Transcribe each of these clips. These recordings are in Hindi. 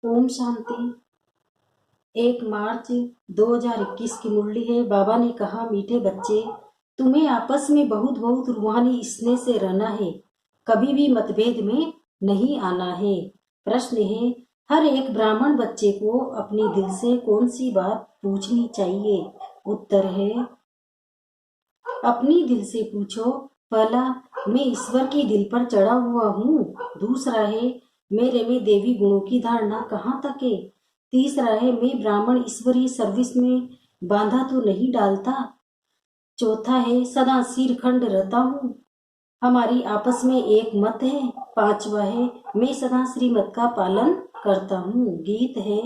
ओम शांति। 1 मार्च 2021 की मुरली है। बाबा ने कहा, मीठे बच्चे, तुम्हें आपस में बहुत बहुत रूहानी स्नेह से रहना है, कभी भी मतभेद में नहीं आना है। प्रश्न है, हर एक ब्राह्मण बच्चे को अपने दिल से कौन सी बात पूछनी चाहिए? उत्तर है, अपनी दिल से पूछो। पहला, मैं ईश्वर के दिल पर चढ़ा हुआ हूँ। दूसरा है, मेरे में देवी गुणों की धारणा कहाँ तक है। तीसरा है, मैं ब्राह्मण ईश्वरीय सर्विस में बाधा तो नहीं डालता। चौथा है, सदा सिर खंड रहता हूँ, हमारी आपस में एक मत है। पांचवा है, मैं सदा श्रीमत का पालन करता हूँ। गीत है,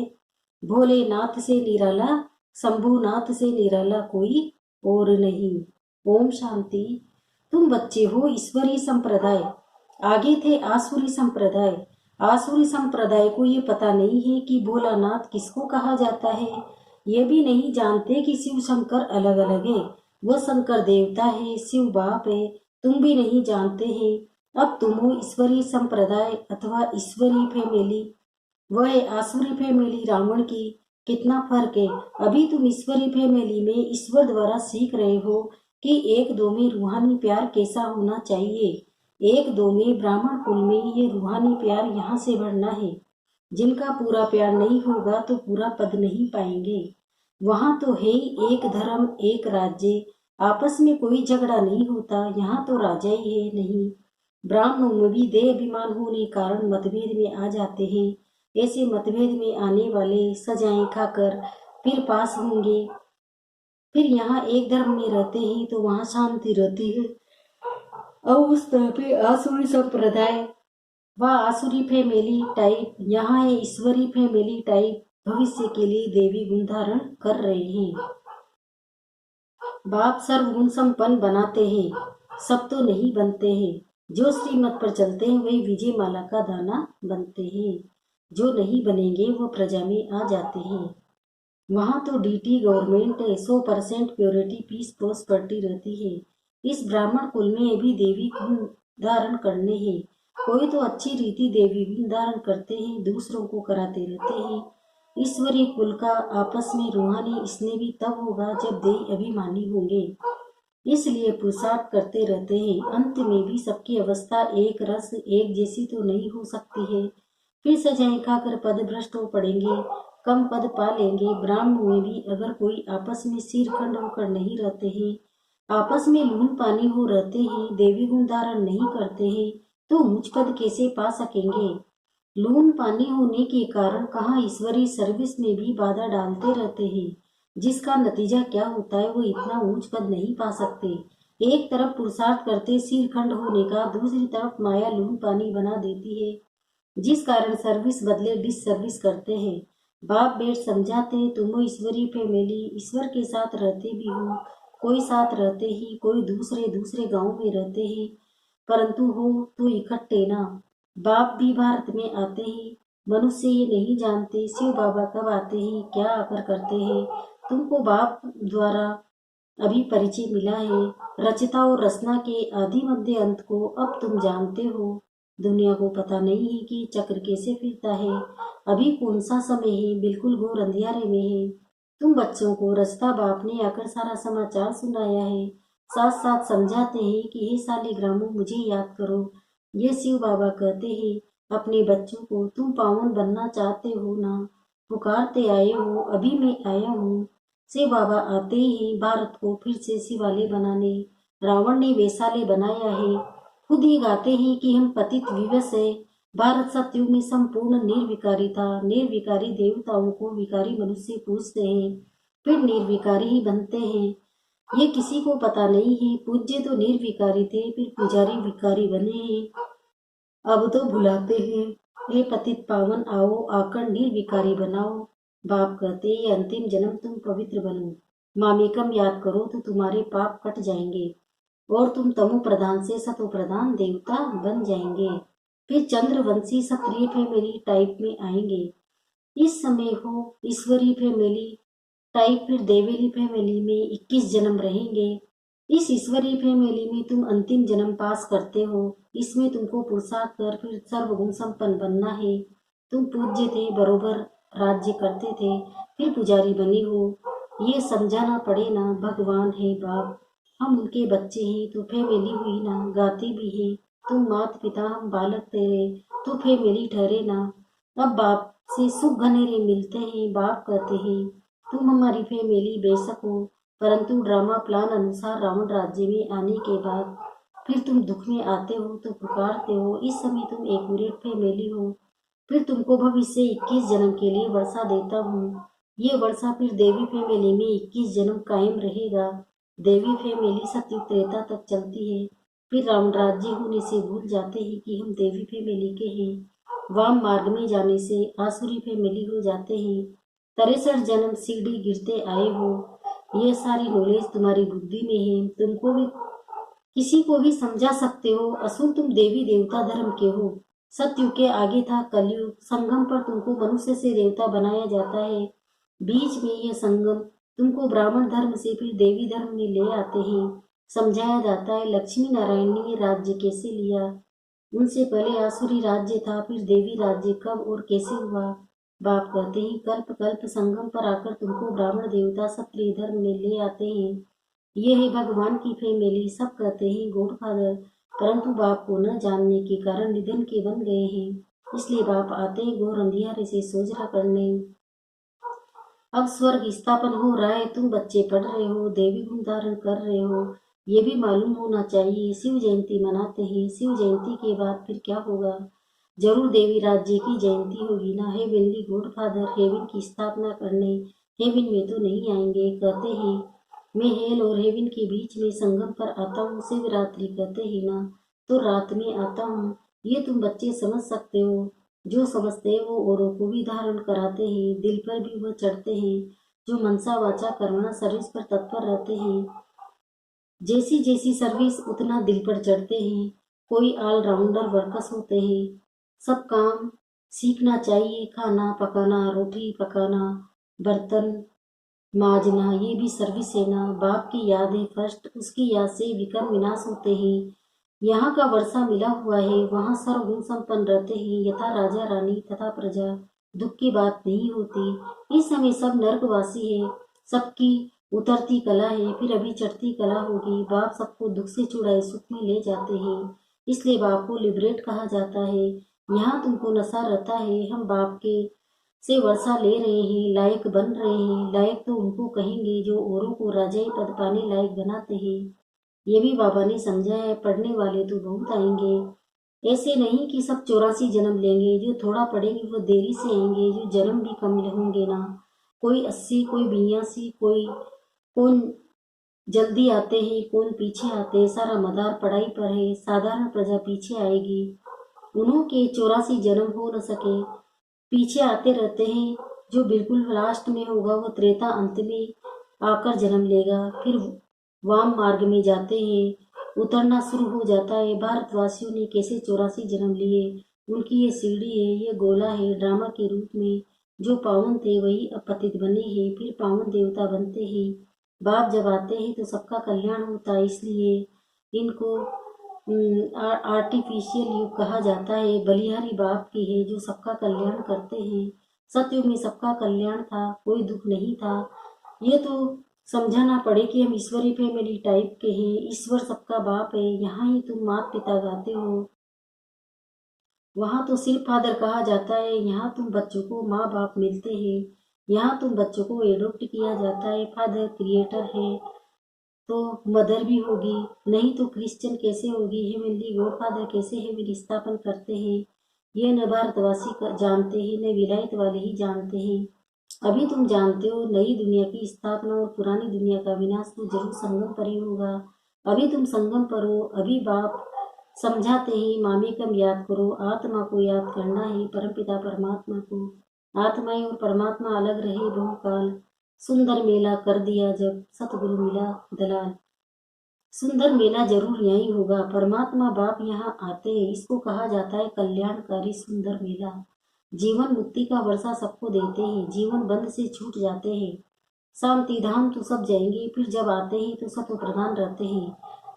भोलेनाथ से निराला, शंभुनाथ से निराला कोई और नहीं। ओम शांति। तुम बच्चे हो ईश्वरीय संप्रदाय, आगे थे आसुरी संप्रदाय। आसुरी संप्रदाय को ये पता नहीं है कि भोलानाथ किसको कहा जाता है। ये भी नहीं जानते कि शिव शंकर अलग अलग है। वह शंकर देवता है, शिव बाप है। तुम भी नहीं जानते हैं। अब तुम हो ईश्वरीय संप्रदाय अथवा ईश्वरीय फैमिली, वह है आसुरी फैमिली रावण की। कितना फर्क है। अभी तुम ईश्वरीय फैमिली में ईश्वर द्वारा सीख रहे हो कि एक दो में रूहानी प्यार कैसा होना चाहिए। एक दो में ब्राह्मण कुल में ये रूहानी प्यार यहाँ से बढ़ना है। जिनका पूरा प्यार नहीं होगा तो पूरा पद नहीं पाएंगे। वहाँ तो है ही एक धर्म एक राज्य, आपस में कोई झगड़ा नहीं होता। यहाँ तो राजा ही है नहीं। ब्राह्मणों में भी देह अभिमान होने कारण मतभेद में आ जाते हैं। ऐसे मतभेद में आने वाले सजाएं खाकर फिर पास होंगे। फिर यहाँ एक धर्म में रहते हैं तो वहाँ शांति रहती है। और उस तरह पे आसुरी संप्रदाय व आसुरी फैमिली टाइप, यहाँ है ईश्वरी फैमिली टाइप, भविष्य के लिए देवी गुण धारण कर रहे हैं। बाप सर्वगुण संपन्न बनाते हैं, सब तो नहीं बनते हैं। जो श्रीमत पर चलते हैं वही विजय माला का दाना बनते हैं। जो नहीं बनेंगे वो प्रजा में आ जाते हैं। वहाँ तो डीटी गवर्नमेंट है, 100% प्योरिटी पीस प्रोस्पर्टी रहती है। इस ब्राह्मण कुल में भी देवी गुण धारण करने हैं। कोई तो अच्छी रीति देवी गुण धारण करते हैं, दूसरों को कराते रहते हैं। ईश्वरीय कुल का आपस में रूहानी स्नेह भी तब होगा जब देह अभिमानी होंगे। इसलिए पुरुषार्थ करते रहते हैं। अंत में भी सबकी अवस्था एक रस एक जैसी तो नहीं हो सकती है। फिर सजाएं खाकर पद भ्रष्ट हो पड़ेंगे, कम पद पा लेंगे। ब्राह्मणों में भी अगर कोई आपस में सिर खंड होकर नहीं रहते हैं, आपस में लून पानी हो रहते हैं, देवी गुण धारण नहीं करते हैं, तो ऊंच पद कैसे पा सकेंगे। लून पानी होने के कारण कहाँ ईश्वरीय सर्विस में भी बाधा डालते रहते हैं, जिसका नतीजा क्या होता है वो इतना ऊंच पद नहीं पा सकते। एक तरफ पुरुषार्थ करते सिर खंड होने का, दूसरी तरफ माया लून पानी बना देती है, जिस कारण सर्विस बदले डिस सर्विस करते हैं। बाप बेट समझाते हैं, तुम ईश्वरीय फैमिली, ईश्वर के साथ रहते भी हो, कोई साथ रहते ही, कोई दूसरे दूसरे गांव में रहते हैं, परंतु हो तो इकट्ठे ना। बाप भी भारत में आते ही, मनुष्य ये नहीं जानते शिव बाबा कब आते हैं, क्या आकर करते हैं। तुमको बाप द्वारा अभी परिचय मिला है। रचता और रचना के आदि मध्य अंत को अब तुम जानते हो। दुनिया को पता नहीं है कि चक्र कैसे फिरता है। अभी कौन सा समय है, बिल्कुल घोर अंधियारे में है। तुम बच्चों को रचता बाप ने आकर सारा समाचार सुनाया है। साथ साथ समझाते हैं कि हे सालिग्रामों, मुझे याद करो। ये शिव बाबा कहते हैं अपने बच्चों को, तुम पावन बनना चाहते हो ना, पुकारते आए हो, अभी मैं आया हूँ। शिव बाबा आते ही भारत को फिर से शिवालय बनाने, रावण ने वैशाल्य बनाया है। खुद ही गाते हैं कि हम पतित विवश है। भारत सतयुग में संपूर्ण निर्विकारी था। निर्विकारी देवताओं को विकारी मनुष्य पूजते हैं, फिर निर्विकारी ही बनते हैं। ये किसी को पता नहीं है। पूज्य तो निर्विकारी थे, फिर पुजारी विकारी बने हैं। अब तो भुलाते हैं। हे पतित पावन, आओ आकर निर्विकारी बनाओ। बाप कहते ये अंतिम जन्म तुम पवित्र बनो, मामेकम याद करो तो तुम्हारे पाप कट जाएंगे और तुम तमो प्रधान से सतो प्रधान देवता बन जाएंगे। फिर चंद्रवंशी क्षत्रिय फैमिली टाइप में आएंगे। इस समय हो ईश्वरी फैमिली टाइप, फिर देवेली फैमिली में 21 जन्म रहेंगे। इस ईश्वरीय फैमिली में तुम अंतिम जन्म पास करते हो। इसमें तुमको पुरुषार्थ कर फिर सर्वगुण संपन्न बनना है। तुम पूज्य थे, बरोबर राज्य करते थे, फिर पुजारी बने हो। ये समझाना पड़े ना, भगवान है बाप, हम उनके बच्चे हैं तो फैमिली हुई ना, गाते भी हैं। तुम माता पिता, हम बालक तेरे, तो फैमिली ठहरे ना। अब बाप से सुख घनेरे मिलते हैं, बाप कहते हैं तुम हमारी फैमिली बेशक हो, परंतु ड्रामा प्लान अनुसार रावण राज्य में आने के बाद फिर तुम दुख में आते हो तो पुकारते हो। इस समय तुम एक्यूरेट फैमिली हो। फिर तुमको भविष्य 21 जन्म के लिए वर्षा देता हूँ। ये वर्षा फिर देवी फैमिली में 21 जन्म कायम रहेगा। देवी फैमिली सतयुग त्रेता तक चलती है। फिर रावण राज्य होने से भूल जाते हैं कि हम देवी फैमिली के हैं। वाम मार्ग में जाने से आसुरी फैमिली हो जाते हैं। 63 जन्म सीढ़ी गिरते आए हो। ये सारी नॉलेज तुम्हारी बुद्धि में है। तुमको भी किसी को भी समझा सकते हो। असुर तुम देवी देवता धर्म के हो। सतयुग के आगे था कलयुग। संगम पर तुमको मनुष्य से देवता बनाया जाता है। बीच में यह संगम तुमको ब्राह्मण धर्म से फिर देवी धर्म में ले आते हैं। समझाया जाता है लक्ष्मी नारायण ने ये राज्य कैसे लिया। उनसे पहले आसुरी राज्य था, फिर देवी राज्य कब और कैसे हुआ। बाप कहते हैं कल्प कल्प संगम पर आकर तुमको ब्राह्मण देवता क्षत्रिय धर्म में ले आते हैं। ये है भगवान की फैमिली। सब कहते हैं गॉड फादर, परंतु बाप को न जानने के कारण निधन के बन गए हैं। इसलिए बाप आते हैं घोर अंधियारे से सोजरा करने। अब स्वर्ग स्थापन हो रहा है, तुम बच्चे पढ़ रहे हो, देवी गुण धारण कर रहे हो। ये भी मालूम होना चाहिए शिव जयंती मनाते हैं। शिव जयंती के बाद फिर क्या होगा। जरूर देवी राज्य की जयंती होगी ना। हेवनली गॉड फादर हेवन की स्थापना करने हेवन में तो नहीं आएंगे। कहते हैं मैं हेल और हेवन के बीच में संगम पर आता हूँ। शिवरात्रि कहते हैं ना, तो रात में आता हूँ। ये तुम बच्चे समझ सकते हो। जो समझते हैं वो औरों को भी धारण कराते हैं। दिल पर भी वह चढ़ते हैं। जो मनसा वाचा कर्मणा सर्विस पर तत्पर रहते हैं। जैसी जैसी सर्विस उतना दिल पर चढ़ते हैं। कोई ऑलराउंडर वर्कर्स होते हैं। सब काम सीखना चाहिए। खाना पकाना, रोटी पकाना, बर्तन माजना, ये भी सर्विस है ना। बाप की याद है फर्स्ट, उसकी याद से विकर्म विनाश होते हैं। यहाँ का वर्षा मिला हुआ है, वहाँ सर्वगुण संपन्न रहते हैं। यथा राजा रानी तथा प्रजा, दुख की बात नहीं होती। इस समय सब नर्कवासी है। सबकी उतरती कला है, फिर अभी चढ़ती कला होगी। बाप सबको दुख से छुड़ाए सुख में ले जाते हैं। इसलिए बाप को लिबरेट कहा जाता है। यहाँ तुमको नशा रहता है। हम बाप के से वर्षा ले रहे हैं, लायक बन रहे हैं। लायक तो उनको कहेंगे जो औरों को राजाई पद पाने लायक बनाते हैं। ये भी बाबा ने समझा है। पढ़ने वाले तो बहुत आएंगे। ऐसे नहीं कि सब 84 जन्म लेंगे। जो थोड़ा पढ़ेंगे वो देरी से आएंगे। जो जन्म भी कम होंगे ना, कोई 80, कोई 82, कोई कौन जल्दी आते हैं, कौन पीछे आते हैं। सारा मदार पढ़ाई पर है। साधारण प्रजा पीछे आएगी। उन्हों के 84 जन्म हो न सके, पीछे आते रहते हैं। जो बिल्कुल लास्ट में होगा वो त्रेता अंत में आकर जन्म लेगा। फिर वाम मार्ग में जाते हैं। उतरना शुरू हो जाता है। भारतवासियों ने कैसे 84 जन्म लिए, उनकी ये सीढ़ी है, ये गोला है। ड्रामा के रूप में जो पावन थे वही अपतित बने हैं, फिर पावन देवता बनते हैं। बाप जब आते हैं तो सबका कल्याण होता है। इसलिए इनको आर्टिफिशियल युग कहा जाता है। बलिहारी बाप की है जो सबका कल्याण करते हैं। सतयुग में सबका कल्याण था, कोई दुख नहीं था। ये तो समझाना पड़े कि हम ईश्वरी फैमिली टाइप के हैं। ईश्वर सबका बाप है। यहाँ ही तुम माता पिता गाते हो, वहाँ तो सिर्फ फादर कहा जाता है। यहाँ तुम बच्चों को माँ बाप मिलते हैं। यहाँ तुम बच्चों को एडोप्ट किया जाता है। फादर क्रिएटर है तो मदर भी होगी, नहीं तो क्रिश्चियन कैसे होगी। हेवनली गॉड फादर कैसे हेवन स्थापन करते हैं ये न भारतवासी जानते हैं, न विलायत वाले ही जानते हैं। अभी तुम जानते हो नई दुनिया की स्थापना और पुरानी दुनिया का विनाश तो जरूर संगम पर ही होगा। अभी तुम संगम पर हो। अभी बाप समझाते हैं मामेकम याद करो। आत्मा को याद करना है, परमपिता परमात्मा को। आत्माएं और परमात्मा अलग रहे बहुकाल। सुंदर मेला कर दिया जब सतगुरु मिला दलाल। सुंदर मेला जरूर यही होगा। परमात्मा बाप यहाँ आते हैं। इसको कहा जाता है कल्याणकारी सुंदर मेला। जीवन मुक्ति का वर्षा सबको देते हैं। जीवन बंध से छूट जाते हैं। शांति धाम तो सब जाएंगे, फिर जब आते हैं तो सत्व प्रधान रहते हैं।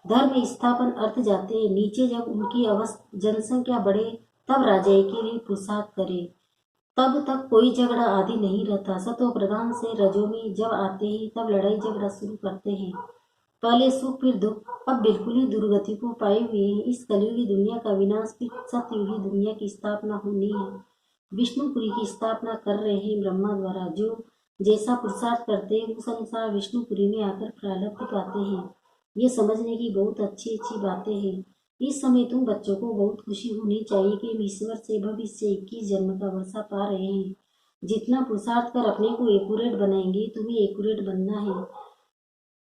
धर्म स्थापन अर्थ जाते हैं नीचे। जब उनकी जनसंख्या बढ़े तब राजा के लिए पुरुषार्थ करे। तब तक कोई झगड़ा आदि नहीं रहता। सतो प्रधान से रजो में जब आते हैं तब लड़ाई झगड़ा शुरू करते हैं। पहले सुख फिर दुख, अब बिल्कुल ही दुर्गति को पाए हुए हैं। इस कलयुगी दुनिया का विनाश फिर सतयुगी दुनिया की स्थापना होनी है। विष्णुपुरी की स्थापना कर रहे हैं ब्रह्मा द्वारा। जो जैसा पुरुषार्थ करते हैं उस अनुसार विष्णुपुरी में आकर प्रारब्ध पाते हैं। ये समझने की बहुत अच्छी अच्छी बातें हैं। इस समय तुम बच्चों को बहुत खुशी होनी चाहिए कि हम ईश्वर से भविष्य 21 जन्म का वर्षा पा रहे हैं। जितना पुरुषार्थ कर अपने को एक्यूरेट बनाएंगे, तुम्हें एक्यूरेट बनना है।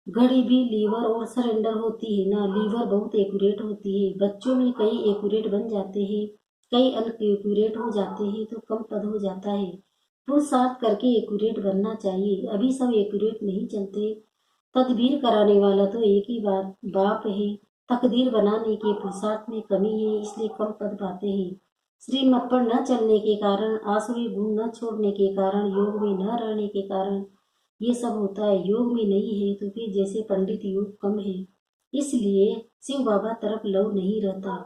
घड़ी भी लीवर और सरेंडर होती है ना, लीवर बहुत एक्यूरेट होती है। बच्चों में कई एक्यूरेट बन जाते हैं, कई अनएक्यूरेट हो जाते हैं, तो कम पद हो जाता है। पुरुषार्थ करके एक्यूरेट बनना चाहिए। अभी सब एक्यूरेट नहीं चलते। तदबीर कराने वाला तो एक ही बाप है। तकदीर बनाने के पुरुषार्थ में कमी है, इसलिए कम पद पाते हैं। श्रीमत पर न चलने के कारण, आसुरी गुण न छोड़ने के कारण, योग में न रहने के कारण ये सब होता है। योग में नहीं है तो फिर जैसे पंडित योग कम है, इसलिए शिव बाबा तरफ लव नहीं रहता।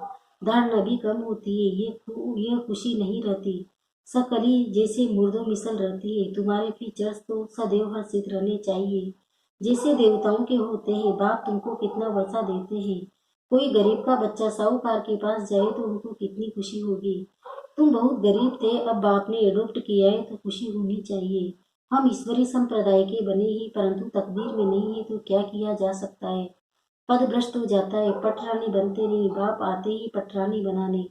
धारणा भी कम होती है, ये खुशी नहीं रहती। सकली जैसे मुर्दों मिसल रहती है। तुम्हारे फीचर्स तो सदैव हर्षित रहने चाहिए, जैसे देवताओं के होते हैं। बाप तुमको कितना वर्षा देते हैं। कोई गरीब का बच्चा साहूकार के पास जाए तो उनको कितनी खुशी होगी। तुम बहुत गरीब थे, अब बाप ने एडोप्ट किया है तो खुशी होनी चाहिए। हम ईश्वरी संप्रदाय के बने ही, परंतु तकदीर में नहीं है तो क्या किया जा सकता है। पद भ्रष्ट हो जाता है, पटरानी बनते नहीं। बाप आते ही पटरानी बनाने।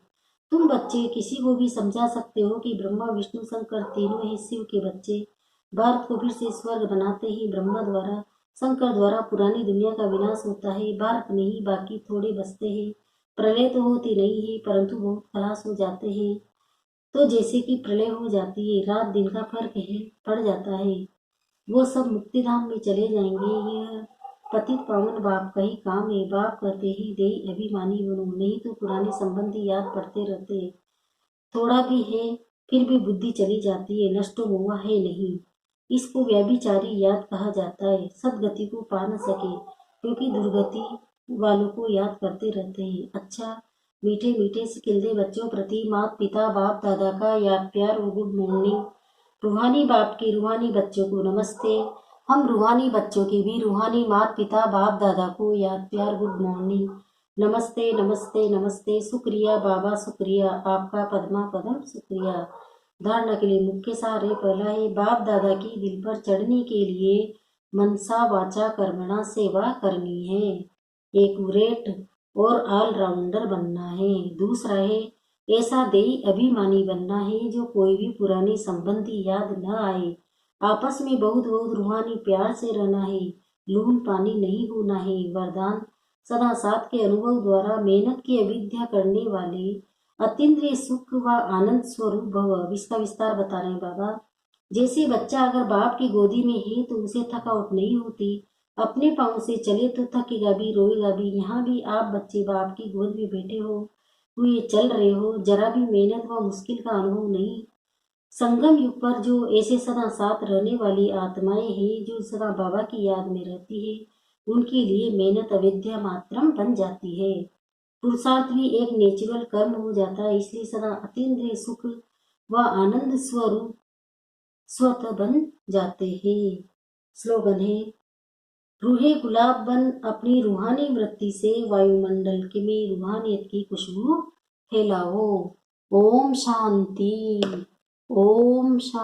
तुम बच्चे किसी को भी समझा सकते हो कि ब्रह्मा विष्णु शंकर तीनों ही शिव के बच्चे। भारत को फिर से स्वर्ग बनाते ही ब्रह्मा द्वारा, शंकर द्वारा पुरानी दुनिया का विनाश होता है। भारत नहीं, बाकी थोड़े बसते हैं। प्रलय तो होती नहीं है, परंतु बहुत खलास हो जाते हैं। तो जैसे कि प्रलय हो जाती है, रात दिन का फर्क है पड़ जाता है। वो सब मुक्तिधाम में चले जाएंगे। यह पतित पावन बाप का ही काम है। बाप कहते ही दे अभिमानी बनो, नहीं तो पुराने संबंधी याद पड़ते रहते। थोड़ा भी है फिर भी बुद्धि चली जाती है। नष्टो मोह है नहीं, इसको व्यभिचारी याद कहा जाता है। सदगति को पा न सके क्योंकि दुर्गति वालों को याद करते रहते हैं। अच्छा, मीठे मीठे सिकिलदे बच्चों प्रति माता पिता बाप दादा का याद प्यार और गुड मॉर्निंग। रूहानी बाप के रूहानी बच्चों को नमस्ते। हम रूहानी बच्चों के भी रूहानी माता पिता बाप दादा को याद प्यार गुड मॉर्निंग। नमस्ते नमस्ते नमस्ते। शुक्रिया बाबा, शुक्रिया आपका पद्मा पदम, शुक्रिया। धारणा के लिए मुख्य सहारे पहला है, बाप दादा की दिल पर चढ़ने के लिए मनसा वाचा कर्मणा सेवा करनी है। एक्यूरेट और ऑलराउंडर बनना है। दूसरा है, ऐसा देई अभिमानी बनना है जो कोई भी पुरानी संबंधी याद न आए। आपस में बहुत बहुत रूहानी प्यार से रहना है। लून पानी नहीं होना है। वरदान, सदा साथ के अनुभव द्वारा मेहनत की अविद्या करने वाले अतीन्द्रिय सुख व आनंद स्वरूप भव। इसका विस्तार बता रहे हैं बाबा। जैसे बच्चा अगर बाप की गोदी में है तो उसे थकावट नहीं होती। अपने पाँव से चले तो थकेगा भी, रोएगा भी। यहाँ भी आप बच्चे बाप की गोद में बैठे हो हुए चल रहे हो, जरा भी मेहनत व मुश्किल का अनुभव नहीं। संगम युग पर जो ऐसे सदा साथ रहने वाली आत्माएं हैं, जो सदा बाबा की याद में रहती है, उनके लिए मेहनत अविद्या मात्रम बन जाती है। पुरुषार्थ भी एक नेचुरल कर्म हो जाता है, इसलिए सदा अतीन्द्रिय सुख व आनंद स्वरूप स्वतः बन जाते हैं। स्लोगन है, रूहे गुलाब बन अपनी रूहानी वृत्ति से वायुमंडल के में रूहानियत की खुशबू फैलाओ। ओम शांति। ओम शांति।